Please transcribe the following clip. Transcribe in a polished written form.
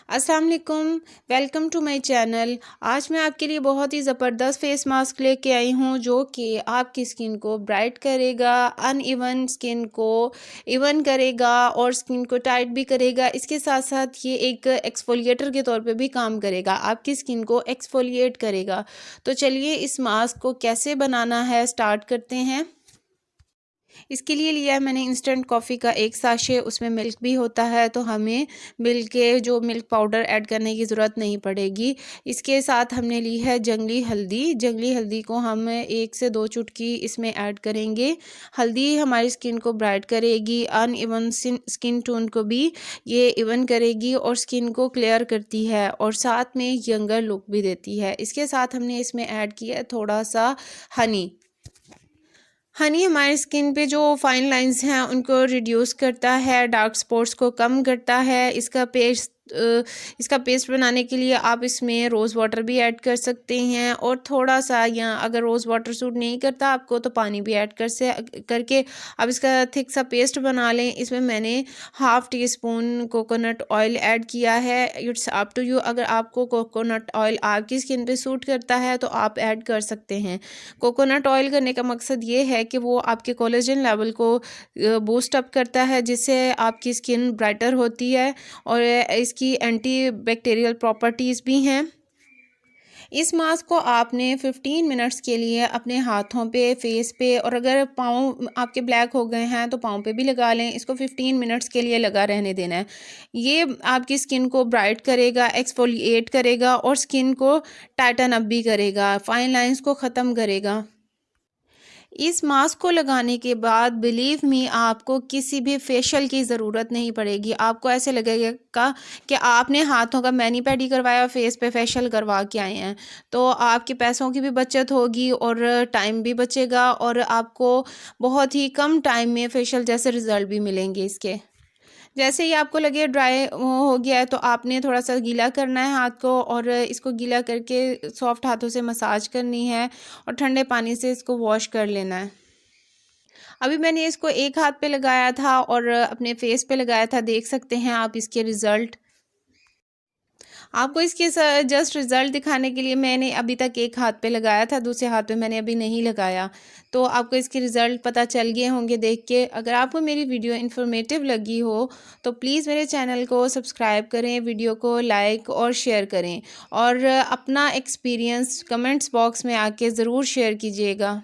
अस्सलाम वालेकुम, welcome to my channel. आज मैं आपके लिए बहुत ही ज़बरदस्त फेस मास्क लेके आई हूँ जो कि आपकी स्किन को ब्राइट करेगा, अनइवन स्किन को इवन करेगा और स्किन को टाइट भी करेगा। इसके साथ साथ ये एक एक्सफोलिएटर के तौर पे भी काम करेगा, आपकी स्किन को एक्सफोलिएट करेगा। तो चलिए इस मास्क को कैसे बनाना है स्टार्ट करते हैं। इसके लिए लिया है मैंने इंस्टेंट कॉफ़ी का एक साशे, उसमें मिल्क भी होता है तो हमें मिल्क पाउडर ऐड करने की ज़रूरत नहीं पड़ेगी। इसके साथ हमने ली है जंगली हल्दी को हम 1 से 2 चुटकी इसमें ऐड करेंगे। हल्दी हमारी स्किन को ब्राइट करेगी, अनइवन स्किन टोन को भी ये इवन करेगी और स्किन को क्लियर करती है और साथ में यंगर लुक भी देती है। इसके साथ हमने इसमें ऐड किया है थोड़ा सा हनी। हनी हमारी स्किन पे जो फाइन लाइंस हैं उनको रिड्यूस करता है, डार्क स्पॉट्स को कम करता है। इसका पेस्ट बनाने के लिए आप इसमें रोज़ वाटर भी ऐड कर सकते हैं और थोड़ा सा, या अगर रोज़ वाटर सूट नहीं करता आपको तो पानी भी ऐड करके आप इसका थिक सा पेस्ट बना लें। इसमें मैंने half tea spoon coconut oil add किया है। इट्स अप टू यू, अगर आपको कोकोनट ऑयल आपकी स्किन पे सूट करता है तो आप ऐड कर सकते हैं। कोकोनट ऑयल करने का मकसद ये है कि वो आपके कोलेजन लेवल को बूस्ट अप करता है, जिससे आपकी स्किन ब्राइटर होती है और इसकी एंटी बैक्टीरियल प्रॉपर्टीज़ भी हैं। इस मास्क को आपने 15 मिनट्स के लिए अपने हाथों पे, फेस पे, और अगर पाँव आपके ब्लैक हो गए हैं तो पाँव पे भी लगा लें। इसको 15 मिनट्स के लिए लगा रहने देना है। ये आपकी स्किन को ब्राइट करेगा, एक्सफोलिएट करेगा और स्किन को टाइटन अप भी करेगा, फाइन लाइंस को ख़त्म करेगा। इस मास्क को लगाने के बाद बिलीव मी आपको किसी भी फेशियल की ज़रूरत नहीं पड़ेगी। आपको ऐसे लगेगा कि आपने हाथों का मैनी पेडी करवाया, फेस पे फेशियल करवा के आए हैं। तो आपके पैसों की भी बचत होगी और टाइम भी बचेगा और आपको बहुत ही कम टाइम में फेशियल जैसे रिज़ल्ट भी मिलेंगे इसके। जैसे ही आपको लगे ड्राई हो गया है तो आपने थोड़ा सा गीला करना है हाथ को और इसको गीला करके सॉफ्ट हाथों से मसाज करनी है और ठंडे पानी से इसको वॉश कर लेना है। अभी मैंने इसको एक हाथ पे लगाया था और अपने फेस पे लगाया था, देख सकते हैं आप इसके रिज़ल्ट। आपको इसके जस्ट रिज़ल्ट दिखाने के लिए मैंने अभी तक एक हाथ पे लगाया था, दूसरे हाथ पे मैंने अभी नहीं लगाया। तो आपको इसके रिज़ल्ट पता चल गए होंगे देख के। अगर आपको मेरी वीडियो इन्फॉर्मेटिव लगी हो तो प्लीज़ मेरे चैनल को सब्सक्राइब करें, वीडियो को लाइक और शेयर करें और अपना एक्सपीरियंस कमेंट्स बॉक्स में आके ज़रूर शेयर कीजिएगा।